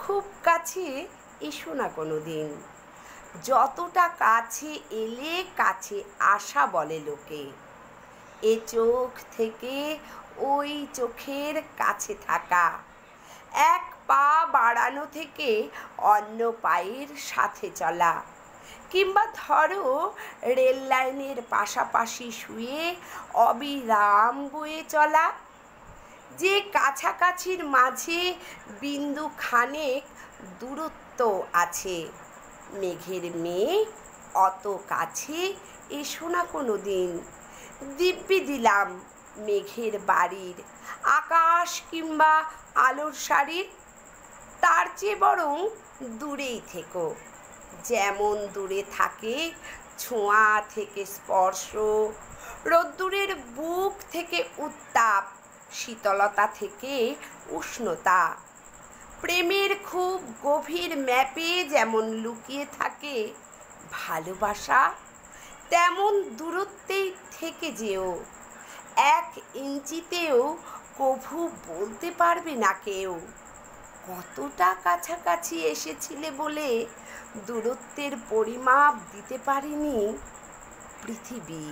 খুব কাছে এসো না কোনো দিন। যতটা কাছে এলে কাছে আসা বলে লোকে। এ চোখ থেকে ওই চোখের কাছে থাকা, এক পা বাড়ানো থেকে অন্য পায়ের সাথে চলা, কিংবা ধরো রেল লাইনের পাশাপাশি শুয়ে অবিরাম বয়ে চলা। যে কাছাকাছির মাঝে বিন্দু খানেক দূরত্ব আছে। মেঘের মেয়ে অত কাছে এসো না কোনো দিন। দিব্যি দিলাম মেঘের বাড়ির, আকাশ কিংবা আলোর শাড়ির, তার চেয়ে বরং দূরেই থেকো। যেমন দূরে থাকে ছোঁয়া থেকে স্পর্শ, রোদ্দুরের বুক থেকে উত্তাপ, শীতলতা থেকে উষ্ণতা। প্রেমের খুব গভীর ম্যাপে যেমন লুকিয়ে থাকে ভালোবাসা, তেমন দূরত্বেই থেকে যেও। 1 ইঞ্চিতেও কভু বলতে পারবে না কেউ কতটা কাছাকাছি এসেছিলে বলে দূরত্বের পরিমাপ দিতে পারিনি পৃথিবী।